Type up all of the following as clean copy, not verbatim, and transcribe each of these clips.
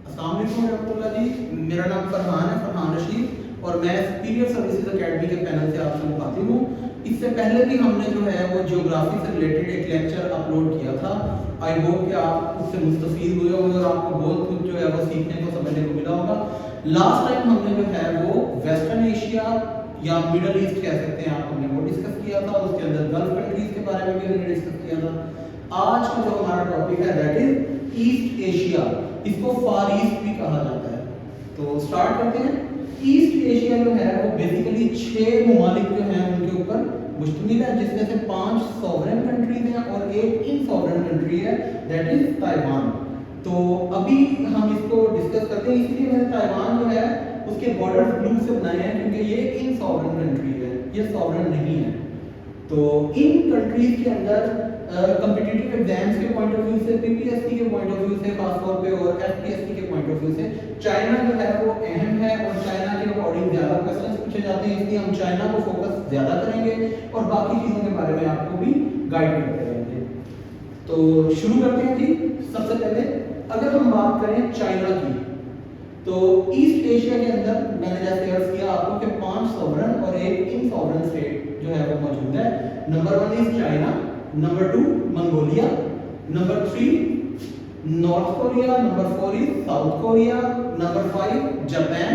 अस्सलाम वालेकुम रहमतुल्लाह जी, मेरा नाम फरहान है, फरहान रशीद, और मैं सुपीरियर सर्विसेज एकेडमी के पैनल से आपसे मुखातिब हूँ। इससे पहले भी हमने जो है वो ज्योग्राफी से रिलेटेड एक लेक्चर अपलोड किया था। आई होप कि आप उससे मुस्तफीद हुए होंगे और आपको बहुत कुछ जो है वो सीखने को समझने को मिला होगा। लास्ट टाइम हमने जो है वो वेस्टर्न एशिया या मिडल ईस्ट कह सकते हैं आप, हमने वो डिस्कस किया था। उसके अंदर गल्फ कंट्रीज के बारे में भी हमने डिस्कस किया था। आज का जो हमारा टॉपिक है दैट इज ईस्ट एशिया, इसको फार ईस्ट भी कहा जाता है। तो स्टार्ट करते हैं। ईस्ट एशिया जो है वो बेसिकली 6 ममालिक जो हैं उनके ऊपर मुश्तमिल है, जिसमें से 5 सॉवरेन कंट्रीज हैं और एक इनसॉवरेन कंट्री है दैट इज ताइवान। तो अभी हम इसको डिस्कस करते हैं, इसलिए मैंने ताइवान जो है उसके बॉर्डर ब्लू से बनाए हैं क्योंकि ये इनसॉवरेन कंट्री है, ये सॉवरेन नहीं है। तो इन कंट्रीज के अंदर कॉम्पिटिटिव एग्जाम्स के पॉइंट ऑफ व्यू से, पीपीएससी के पॉइंट ऑफ व्यू से खास तौर पे और एफपीएससी के पॉइंट ऑफ व्यू से चाइना जो है वो अहम है और चाइना के अकॉर्डिंग ज़्यादा क्वेश्चंस पूछे जाते हैं, इसलिए हम चाइना को फोकस ज़्यादा करेंगे और बाकी चीज़ों के बारे में आपको भी गाइड करते रहेंगे। तो शुरू करते हैं जी। सबसे पहले अगर हम बात करें चाइना की, तो ईस्ट एशिया के अंदर मैंने जैसे अर्ज किया आपको कि 5 सॉवरेन और एक इनसॉवरेन स्टेट जो है वो मौजूद है। Number 1 is China, number 2 Mongolia, number 3 North Korea, number 4 is South Korea, number 5 Japan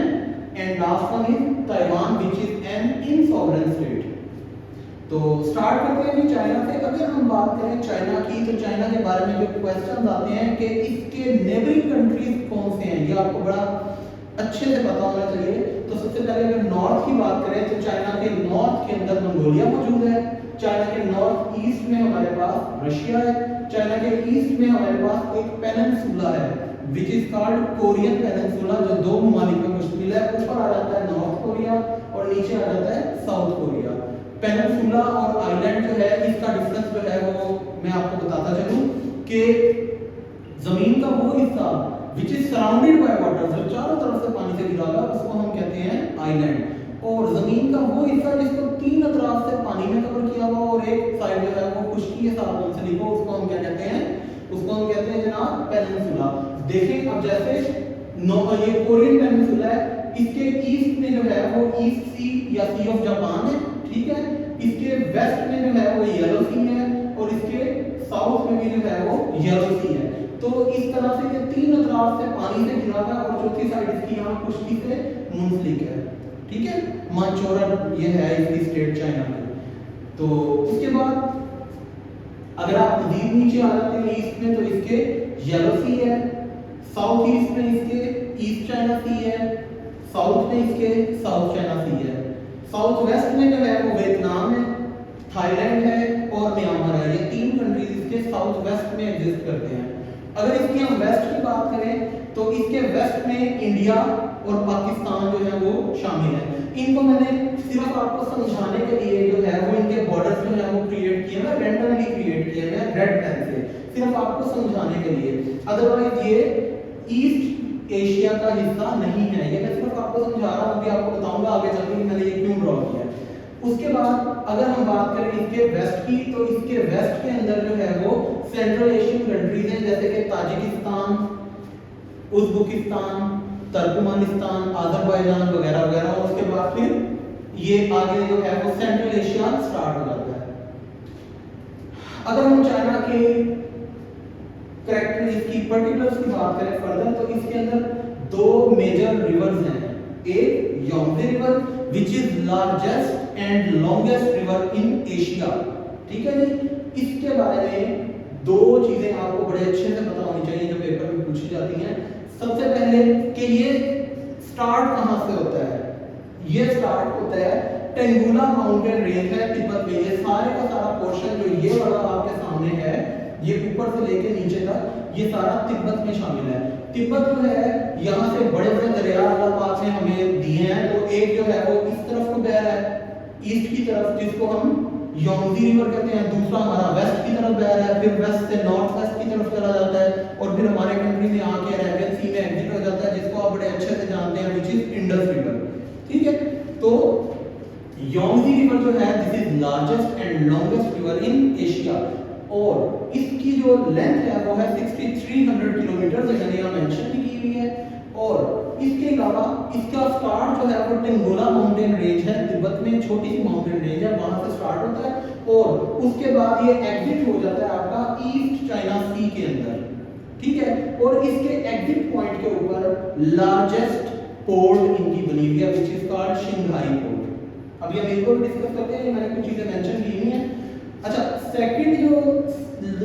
and last one is Taiwan which is an insovereign state. तो स्टार्ट करते हैं जी चाइना से। अगर हम बात करें चाइना की, तो चाइना के बारे में जो क्वेश्चन आते हैं कि इसके नेबरिंग कंट्रीज कौन से हैं, ये आपको बड़ा अच्छे से पता होना चाहिए। तो सबसे पहले अगर नॉर्थ की बात करें तो चाइना के नॉर्थ के अंदर मंगोलिया मौजूद है, चाइना के नॉर्थ ईस्ट में हमारे पास रशिया है, चाइना के ईस्ट में हमारे पास एक पेनिनसुला है which is called Korean peninsula, जो 2 ममालिक में मुश्तमिल है। ऊपर आ जाता है नॉर्थ कोरिया और नीचे आ जाता है साउथ कोरिया। पेनिनसुला और आइलैंड जो है इसका डिफरेंस जो है वो मैं आपको बताता चलूं कि जमीन का वो हिस्सा which is surrounded by water, जो चारों तरफ से पानी से घिरा हुआ है, उसको हम कहते हैं आइलैंड। और जमीन का वो हिस्सा जिसको 3 अतराफ से पानी में कवर किया हुआ और एक साइड जो है वो खुश्की के साथ मुंसलिक हो, उसको हम क्या कहते हैं, उसको हम कहते हैं जनाब पेनिनसुला। देखें अब जैसे ये कोरियन पेनिनसुला है, इसके ईस्ट में जो है वो ईस्ट सी या सी ऑफ जापान है, ठीक है। इसके वेस्ट में जो है वो येलो सी है और इसके साउथ में भी जो है वो येलो सी है। तो इस तरह से ये 3 अतराफ से पानी से घिरा हुआ है और चौथी साइड इसकी यहाँ खुश्की से मुंसलिक है, ठीक है। मांचोरन ये है इसकी स्टेट चाइना की। तो उसके बाद अगर आप मजीद नीचे आ जाते हैं ईस्ट में, तो इसके येलो सी है, साउथ ईस्ट में इसके ईस्ट चाइना सी है, साउथ में इसके साउथ चाइना सी है, साउथ वेस्ट में जो है वो वियतनाम है, थाईलैंड है और म्यांमार है। ये 3 कंट्रीज इसके साउथ वेस्ट में एग्जिस्ट करते हैं। अगर इसकी हम वेस्ट की बात करें तो इसके वेस्ट में इंडिया और पाकिस्तान जो है वो शामिल है। इनको मैंने सिर्फ आपको समझाने के लिए जो है वो इनके बॉर्डर्स जो है वो क्रिएट किए हैं, रैंडमली क्रिएट किए हैं रेड पेन से, सिर्फ आपको समझाने के लिए। अदरवाइज ये ईस्ट एशिया का हिस्सा नहीं है, ये मैं सिर्फ आपको समझा रहा हूँ, अभी आपको बताऊंगा आगे चलकर मैंने ये क्यों ड्रॉ किया है। उसके बाद अगर हम बात करें इसके वेस्ट की, तो इसके वेस्ट के अंदर जो है वो सेंट्रल एशियन कंट्रीज हैं जैसे कि ताजिकिस्तान, उज्बेकिस्तान, तुर्कमेनिस्तान, अजरबैजान वगैरह वगैरह। और उसके बाद फिर ये आगे जो है वो सेंट्रल एशिया स्टार्ट हो जाता है। अगर हम चाइना के कैरेक्टरिस्टिक्स की पर्टिकुलर्स की बात करें फर्दर, तो इसके अंदर 2 मेजर रिवर्स हैं। एक Yangtze river which is largest and longest river in Asia, ठीक है जी। इसके बारे में 2 चीजें आपको बड़े अच्छे से पता होनी चाहिए जो पेपर में पूछी जाती हैं। सबसे पहले कि ये स्टार्ट कहां से होता है, ये स्टार्ट होता है टेंगुला माउंटेन रेंज है तिब्बत में। ये सारे का सारा पोर्शन जो ये वाला आपके सामने है, ये ऊपर से लेके नीचे तक ये सारा तिब्बत में शामिल है। तिब्बत जो है यहाँ से बड़े बड़े दरिया अल्लाह पाक ने हमें दिए हैं। तो एक जो है वो इस तरफ को बह रहा है ईस्ट की तरफ, जिसको हम यांगत्से रिवर कहते हैं, दूसरा हमारा वेस्ट की तरफ बह रहा है, फिर वेस्ट से नॉर्थ वेस्ट की तरफ चला जाता है और फिर हमारे कंट्री में आके अरेबियन सी में एग्जिट हो जाता है, जिसको आप बड़े अच्छे से जानते हैं, विच इज इंडस रिवर, ठीक है। तो यांगत्से रिवर जो है this is largest and longest river in Asia और इसकी जो लेंथ है वो है 6300 किलोमीटर, मैंने यहाँ मेंशन भी की हुई है। इसके अलावा इसका स्टार्ट जो है वो टेंगोला माउंटेन रेंज है, तिब्बत में छोटी सी माउंटेन रेंज है, वहां से स्टार्ट होता है और उसके बाद ये एग्जिट हो जाता है आपका ईस्ट चाइना सी के अंदर, ठीक है। और इसके एग्जिट पॉइंट के ऊपर लार्जेस्ट पोर्ट इनकी बनी हुई है, which is called Shanghai port. अभी हम इनको डिस्कस करते हैं, मैंने कुछ चीजें मेंशन की हुई हैं। अच्छा, सेकंड जो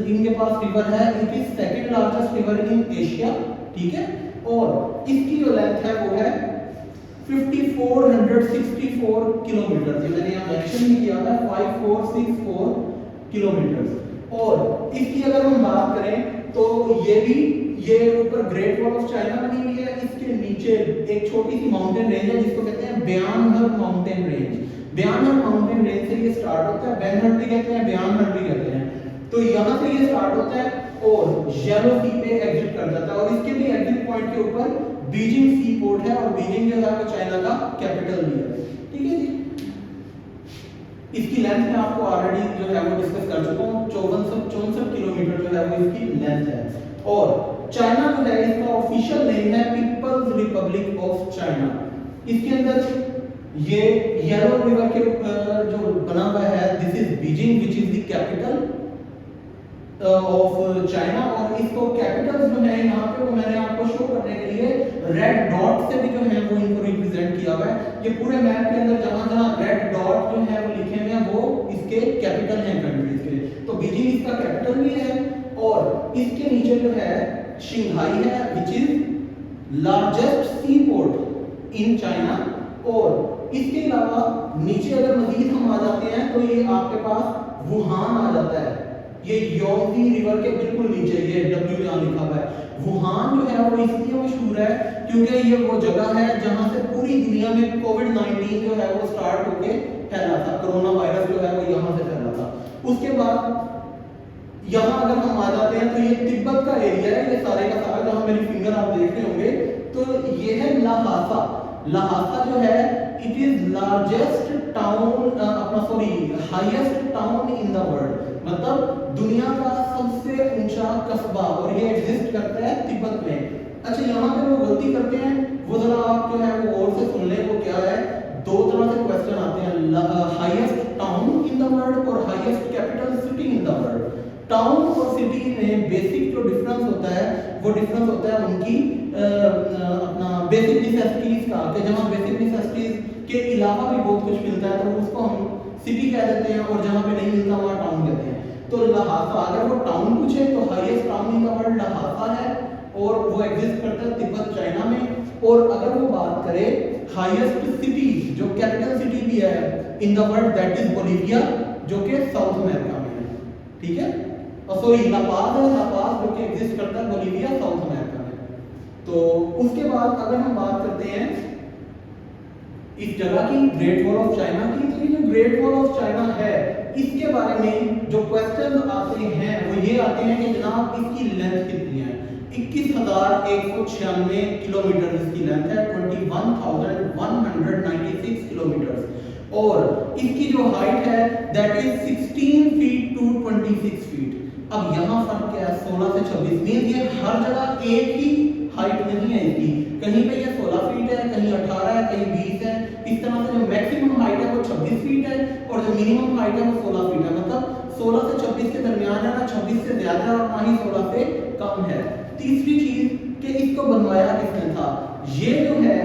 इनके पास रिवर है, इनकी second largest river in Asia, ठीक है। और इसकी जो लेंथ है वो है 5464 किलोमीटर, जो मैंने यहाँ मेंशन भी किया है 5464 किलोमीटर। और इसकी अगर हम बात करें तो ये ऊपर ग्रेट वॉल ऑफ चाइना बनी हुई है, इसके नीचे एक छोटी सी माउंटेन रेंज है जिसको कहते हैं ब्यानहर माउंटेन रेंज। ब्यानहर माउंटेन रेंज से ये स्टार्ट होता है, बैनहर भी कहते हैं, ब्यानहर भी कहते हैं। तो यहाँ से ये स्टार्ट होता है और येलो सी पे एग्जिट कर जाता है और इसके भी एग्जिट पॉइंट के ऊपर बीजिंग सी पोर्ट है और बीजिंग जो है वो चाइना का कैपिटल भी है, ठीक है जी। इसकी लेंथ मैं आपको ऑलरेडी जो है वो डिस्कस कर चुका हूँ, 5464 किलोमीटर जो है वो इसकी लेंथ है। और चाइना जो है इसका ऑफिशियल नेम है पीपल्स रिपब्लिक ऑफ चाइना। इसके अंदर ये येलो रिवर के ऊपर जो बना हुआ है, this is Beijing which is the capital of China. और इसको कैपिटल्स जो है यहाँ पे वो मैंने आपको शो करने के लिए रेड डॉट से भी जो है वो इनको रिप्रेजेंट किया हुआ है। ये पूरे मैप के अंदर जहां जहां रेड डॉट जो है वो लिखे हुए हैं वो इसके कैपिटल हैं कंट्रीज के। तो बीजिंग इसका कैपिटल भी है और इसके नीचे जो है शंघाई है विच is largest C port in China. और इसके अलावा नीचे अगर मजीद हम आ जाते हैं तो ये आपके पास वुहान आ जाता है, ये योंगजी रिवर के बिल्कुल नीचे, ये डब्ल्यू यहां लिखा हुआ है। वुहान जो है वो इसलिए मशहूर है क्योंकि ये वो जगह है जहां से पूरी दुनिया में कोविड-19 जो है वो स्टार्ट होके फैला था, कोरोना वायरस जो है वो यहां से फैला था। उसके बाद यहां अगर हम आ जाते हैं तो ये तिब्बत का एरिया है, ये सारे का सारा, जहां मेरी फिंगर आप देख रहे होंगे तो ये है लहासा। लहासा जो है इट इज लार्जेस्ट टाउन, अपना sorry highest town in the world, मतलब दुनिया का सबसे ऊंचा कस्बा, और ये एग्जिस्ट करता है तिब्बत में। अच्छा, यहाँ पे वो गलती करते हैं, वो जरा आप जो है वो और से सुन ले, वो क्या है, दो तरह से क्वेश्चन आते हैं, highest town in the world और highest capital city in the world. Town और सिटी में बेसिक जो डिफरेंस होता है वो डिफरेंस होता है उनकी अपना बेसिक नेसेसिटीज का, कि जहाँ बेसिक नेसेसिटीज के अलावा भी बहुत कुछ मिलता है तो उसको हम सिटी कह देते हैं और जहाँ पे नहीं मिलता वहाँ टाउन कहते हैं। तो लहासा, अगर वो टाउन पूछे तो highest town in the world Lhasa है और वो एग्जिस्ट करता है तिब्बत चाइना में। और अगर वो बात करें हाईएस्ट सिटी, जो कैपिटल सिटी भी है इन the world, that is Bolivia, जो कि साउथ अमेरिका में है, ठीक है। और सॉरी ला पाज है, ला पाज जो कि एग्जिस्ट करता है बोलिविया साउथ अमेरिका में। तो उसके बाद अगर हम बात करते हैं इस जगह की, ग्रेट वॉल ऑफ चाइना की, तो ये जो ग्रेट वॉल ऑफ चाइना है इसके बारे में जो क्वेश्चन आते हैं वो ये आते हैं कि जनाब इसकी लेंथ कितनी है। 21,196 किलोमीटर इसकी लेंथ है, 21,196 किलोमीटर। और इसकी जो हाइट है that is 16 feet to 26 feet. अब यहाँ फर्क क्या है, 16 से 26, मींस ये हर जगह एक ही हाइट नहीं है इसकी, कहीं पे ये 16 फीट है, कहीं 18 है, कहीं 20 है। इस तरह से जो मैक्सिमम हाइट है वो 26 फीट है और जो मिनिमम हाइट है वो 16 फीट है। मतलब 16 से 26 के दरमियान है, ना 26 से ज्यादा और ना ही 16 से कम है। तीसरी चीज कि इसको बनवाया किसने था, ये जो है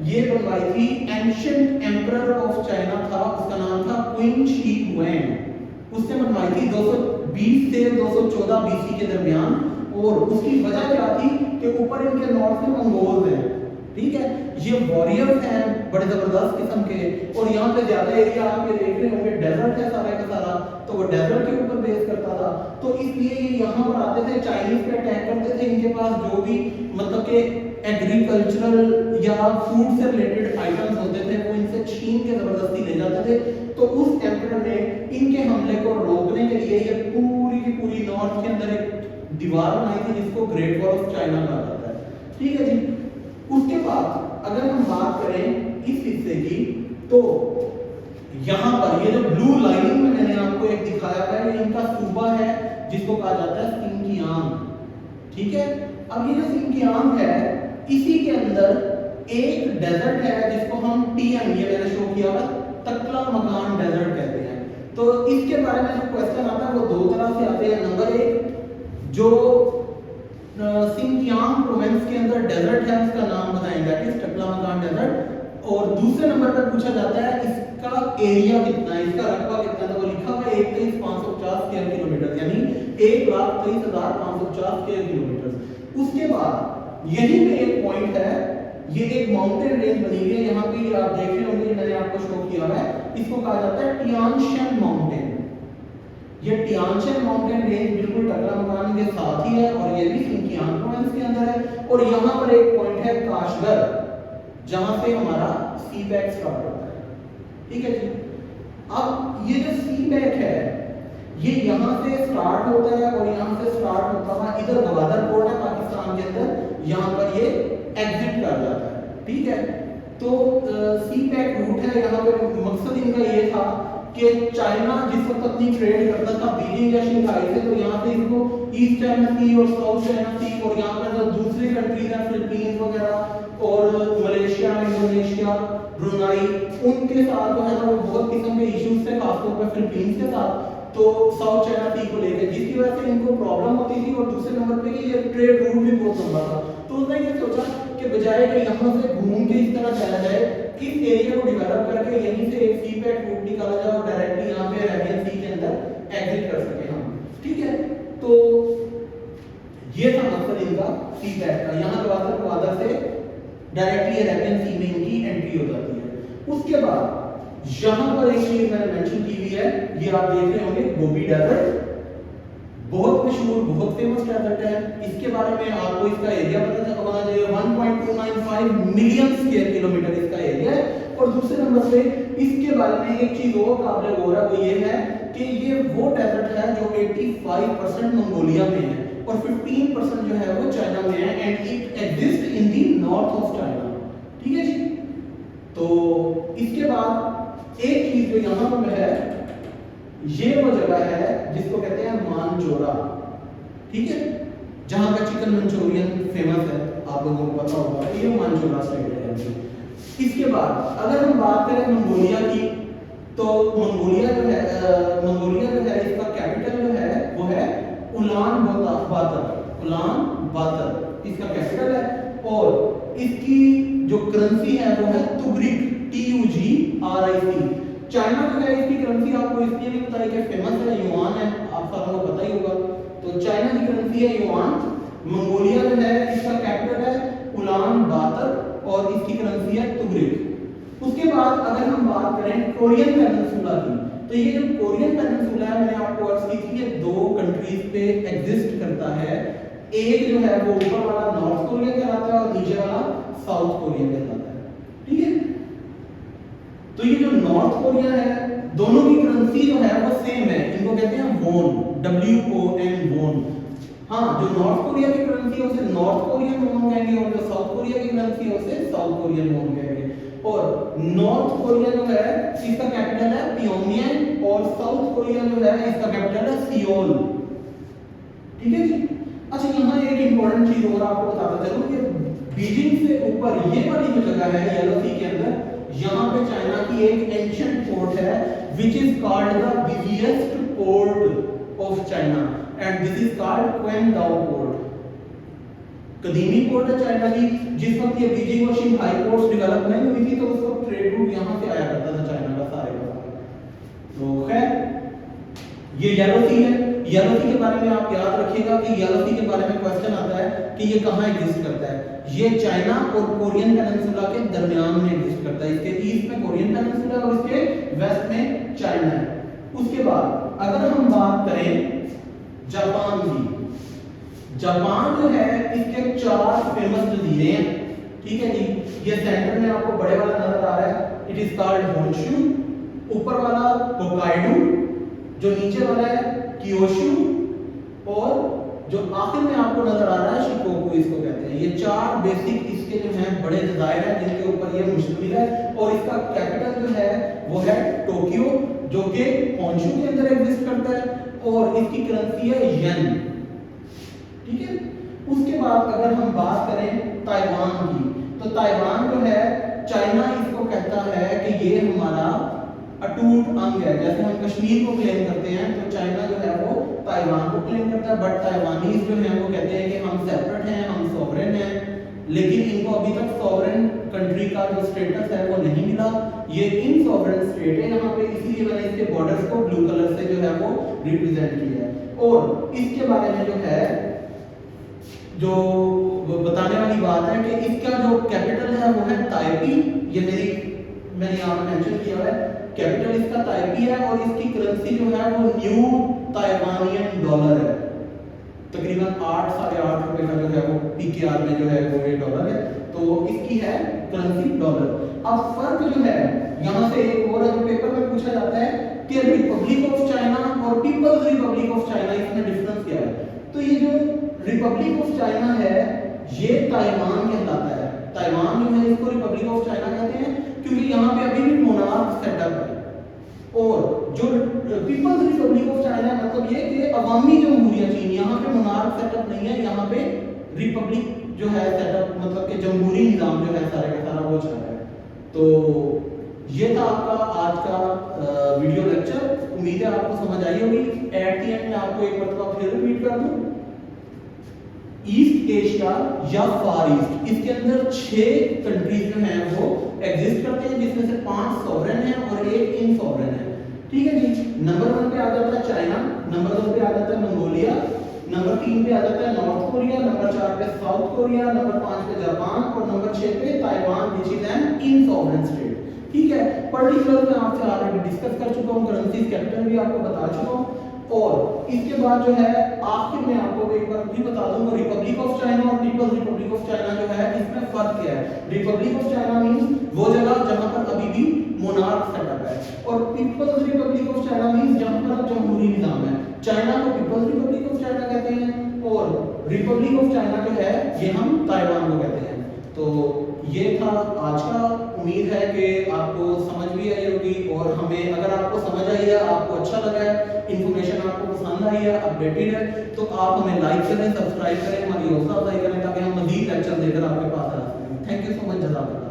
ये बनवाई थी एंशिएंट एम्परर ऑफ चाइना था, उसका नाम था क्विन शी हुएन। उसने बनवाई थी 220 से 214 बीसी के दरमियान। और उसकी वजह क्या थी कि ऊपर इनके नॉर्थ में मंगोल्स हैं, ठीक है, ये वॉरियर्स हैं बड़े जबरदस्त किस्म के, और यहाँ पे ज्यादा एरिया आप ये देख रहे होंगे डेजर्ट है सारा का सारा, तो वो डेजर्ट के ऊपर बेस करता था। तो इसलिए ये यहाँ पर आते थे, चाइनीज पे अटैक करते थे, इनके पास जो भी मतलब के एग्रीकल्चरल या फूड से रिलेटेड आइटम्स होते थे वो इनसे छीन के जबरदस्ती ले जाते थे। तो उस एम्परर ने इनके हमले को रोकने के लिए ये पूरी की पूरी नॉर्थ के अंदर एक दीवार बनाई थी जिसको ग्रेट वॉल ऑफ चाइना कहा जाता है, ठीक है जी। उसके बाद अगर हम बात करें इस हिस्से की, तो यहाँ पर ये जो ब्लू लाइनिंग में मैंने आपको एक दिखाया है, ये इनका सूबा है जिसको कहा जाता है सिंकियांग, ठीक है। अब ये जो सिंकियांग है इसी के अंदर एक डेजर्ट है जिसको हम TM, ये मैंने शो किया हुआ, तकला मकान डेजर्ट कहते हैं। तो इसके बारे में जो क्वेश्चन आता है वो दो तरह से आते हैं। नंबर एक, जो सिंकियांग प्रोविंस के अंदर डेजर्ट है उसका नाम बताएं, दैट इज टकला मकान डेजर्ट। और दूसरे नंबर पर पूछा जाता है इसका एरिया कितना है, इसका रकबा कितना है। तो वो लिखा हुआ है 1,23,550 स्क्वायर किलोमीटर, यानी 1,23,550 स्क्वायर किलोमीटर। उसके बाद यहीं पे एक पॉइंट है, ये एक माउंटेन रेंज बनी हुई है, यहाँ पे आप देख रहे होंगे, मैंने आपको शो किया है, इसको कहा जाता है टियानशन माउंटेन। ये टियानशन माउंटेन रेंज बिल्कुल टकला मकान के साथ ही है और ये भी सिंकियांग प्रोविंस के अंदर है। और यहाँ पर एक पॉइंट है काशगर, जहां से हमारा सीबैक स्टार्ट होता है, ठीक है जी। अब ये जो सीबैक है ये यहाँ से स्टार्ट होता है और यहाँ से स्टार्ट होता हुआ इधर गवादर पोर्ट है पाकिस्तान के अंदर, यहाँ पर ये एग्जिट कर जाता है, ठीक है। तो सीबैक रूट है, यहाँ पे मकसद इनका ये था कि चाइना जिस वक्त अपनी ट्रेड करता था बीजिंग या शंघाई से, तो यहाँ पे इनको ईस्ट चाइना सी और साउथ चाइना सी और यहाँ पर जो दूसरी कंट्रीज हैं फिलीपींस वगैरह और मलेशिया, इंडोनेशिया, ब्रुनाई, उनके साथ जो है ना वो बहुत किस्म के इश्यूज थे, खासतौर पर फिलीपींस के साथ, तो साउथ चाइना सी को लेकर, जिसकी वजह से इनको प्रॉब्लम होती थी। और दूसरे नंबर पे कि ये ट्रेड रूट भी बहुत लंबा था, तो उसने ये सोचा कि बजाय कि यहाँ से घूम के इस तरह चला जाए, इस एरिया को डेवलप करके यहीं से एक सीबैक रूट निकाला जाए और डायरेक्टली यहाँ पे अरेबियन सी के अंदर एग्जिट कर सके हम, ठीक है। तो ये था मकसद इनका सीबैक का, यहाँ गवादर से डायरेक्टली अरेबियन सी में इनकी एंट्री हो जाती है। उसके बाद यहाँ पर एक चीज मैंने मेंशन की हुई है, ये आप देख रहे होंगे गोबी डेजर्ट, बहुत मशहूर, बहुत फेमस डेजर्ट है। इसके बारे में आपको इसका एरिया पता होना चाहिए, 1.295 मिलियन स्क्वायर किलोमीटर इसका एरिया है। और दूसरे नंबर पे इसके बारे में एक चीज और काबिल गौर है, वो ये है कि ये वो डेजर्ट है जो 85% मंगोलिया में है और 15% जो है वो चाइना में है, and it exist in the north of China, ठीक है जी। तो इसके बाद एक चीज जो यहाँ पर है, ये वो जगह है जिसको कहते हैं मानचोरा, ठीक है, जहां का चिकन मंचूरियन फेमस है, आप लोगों को पता होगा, ये मानचोरा स्टेट है। इसके बाद अगर हम बात करें मंगोलिया की, तो मंगोलिया जो है इसका कैपिटल जो है वो है उलान बातर इसका कैपिटल है। और इसकी जो करेंसी है वो है तुगरिक, TUGRIC। चाइना जो है इसकी करेंसी आपको इसलिए नहीं बताई कि फेमस है, युआन है, आप सबको पता ही होगा। तो चाइना की करेंसी है युआन। मंगोलिया जो है इसका कैपिटल है उलान बातर और इसकी करेंसी है तुगरिक। उसके बाद अगर हम बात करें कोरियन पेनिनसुला की, तो ये जो कोरियन पेनिनसुला है, मैंने आपको अर्ज की थी, ये दो कंट्रीज पे एग्जिस्ट करता है। एक जो है वो ऊपर वाला नॉर्थ कोरिया कहलाता है और नीचे वाला साउथ कोरिया कहलाता है, ठीक है। तो ये जो नॉर्थ कोरिया है, दोनों की करेंसी जो है वो सेम है, इनको कहते हैं वोन, WON वोन। हाँ, जो नॉर्थ कोरिया की करेंसी है उसे नॉर्थ कोरियन वोन कहेंगे और जो साउथ कोरिया की करेंसी है उसे साउथ कोरियन वोन कहेंगे। और नॉर्थ कोरिया जो है इसका कैपिटल है प्योंगयांग और साउथ कोरिया जो है इसका कैपिटल है सियोल, ठीक है जी। अच्छा, यहाँ एक इंपॉर्टेंट चीज और आपको बताता चलूं कि बीजिंग से ऊपर ये वाली जो जगह है येलो सी के अंदर, यहाँ पे चाइना की एक एंशिएंट पोर्ट है which is called the busiest port of China and this is called Quangdao port। कदीमी पोर्ट है चाइना की। जिस वक्त ये बीजिंग और शंघाई पोर्ट्स डेवलप नहीं हुई थी तो उस वक्त ट्रेड रूट यहाँ से आया करता था चाइना का सारे का। तो खैर ये येलो सी है। येलो सी के बारे में आप याद रखिएगा कि येलो सी के बारे में क्वेश्चन आता है कि ये कहाँ एग्जिस्ट करता है। ये चाइना और कोरियन पेनिनसुला के दरमियान में एग्जिस्ट करता है। इसके ईस्ट में कोरियन पेनिनसुला और इसके वेस्ट में चाइना है। उसके बाद अगर हम बात करें जापान की, जापान जो है इसके 4 फेमस जजीरे हैं, ठीक है जी। ये सेंटर में आपको बड़े वाला नजर आ रहा है, इट इज कॉल्ड होन्शु। ऊपर वाला होक्काइडो, जो नीचे वाला है क्योशु और जो आखिर में आपको नजर आ रहा है शिकोकु, इसको कहते हैं। ये 4 बेसिक इसके जो हैं बड़े जज़ायर हैं जिनके ऊपर ये मुश्तमिल है। और इसका कैपिटल जो है वो है टोक्यो, जो कि होन्शु के अंदर एग्जिस्ट करता है और इसकी करेंसी है येन, ठीक है। उसके बाद अगर हम बात करें ताइवान की, तो ताइवान जो है चाइना इसको कहता है कि ये हमारा अटूट अंग है। जैसे हम कश्मीर को क्लेम करते हैं तो चाइना जो है वो ताइवान को क्लेम करता है, बट ताइवानीज जो है वो कहते हैं कि हम सेपरेट हैं, हम सॉवरेन हैं, लेकिन इनको अभी तक सॉवरेन कंट्री का जो स्टेटस है वो नहीं मिला। ये इनसॉवरेन स्टेट है यहाँ पे, इसीलिए मैंने इसके बॉर्डर्स को ब्लू कलर से जो है वो रिप्रेजेंट किया है। और इसके बारे में जो है जो बताने वाली बात है कि इसका जो कैपिटल है वो है ताइपी। ये मैंने यहाँ पे मेंशन किया है, कैपिटल इसका ताइपी है और इसकी करेंसी जो है वो न्यू ताइवानियन डॉलर है। तकरीबन 8 साढ़े 8 रुपए का जो है वो पीकेआर में जो है वो ये डॉलर है, तो इसकी है करेंसी डॉलर। अब फर्क जो है यहाँ से एक और पेपर में पूछा जाता है कि रिपब्लिक ऑफ चाइना और पीपल्स रिपब्लिक ऑफ चाइना, इसमें डिफरेंस क्या है। तो ये जो रिपब्लिक ऑफ चाइना है ये ताइवान कहलाता है। ताइवान जो है इसको रिपब्लिक ऑफ चाइना कहते हैं क्योंकि यहाँ पे अभी भी मोनार्क सेटअप है। और जो पीपल्स रिपब्लिक ऑफ चाइना मतलब ये कि अवामी जमहूरियत चीन, यहाँ पे मोनार्क सेटअप नहीं है, यहाँ पे रिपब्लिक जो है सेटअप मतलब कि जमहूरी निजाम जो है सारे का सारा वो चल रहा है। तो ये था आपका आज का वीडियो लेक्चर। उम्मीद है आपको समझ आई होगी। एट द एंड में आपको एक मरतबा फिर रिपीट कर दूं, ईस्ट एशिया या फार ईस्ट, इसके अंदर 6 कंट्रीज जो हैं वो एग्जिस्ट करते हैं, जिसमें से 5 सॉवरेन हैं और 1 इनसॉवरेन है। ठीक है जी। नंबर 1 पे आ जाता है चाइना, नंबर 2 पे आ जाता है मंगोलिया, नंबर 3 पे आ जाता है नॉर्थ कोरिया, नंबर 4 पे साउथ कोरिया, नंबर 5 पे जापान और नंबर 6 पे Taiwan which is an insovereign state. ठीक है, पर्टिकुलर मैं आपसे ऑलरेडी डिस्कस कर चुका हूं, करेंसी कैपिटल भी आपको बता चुका हूं। और इसके बाद जो है आखिर में आपको एक बार भी बता दूंगा रिपब्लिक ऑफ चाइना और पीपल्स रिपब्लिक ऑफ चाइना जो है इसमें फर्क क्या है। रिपब्लिक ऑफ चाइना मींस वो जगह जहां पर अभी भी मोनार्क सेटअप है, और peoples republic of China means जहां पर जमहूरी निजाम है। चाइना को पीपल्स रिपब्लिक ऑफ चाइना कहते हैं और रिपब्लिक ऑफ चाइना जो है ये हम ताइवान को कहते हैं। तो ये था आज का। उम्मीद है कि आपको समझ भी आई होगी, और हमें अगर आपको समझ आई है, आपको अच्छा लगा है, इन्फॉर्मेशन आपको पसंद आई है, अपडेटेड है, तो आप हमें लाइक करें, सब्सक्राइब करें, हमारी हौसला अफजाई करें ताकि हम मजीद लेक्चर देकर आपके पास आ सकें। Thank you so much. जज़ाकल्लाह।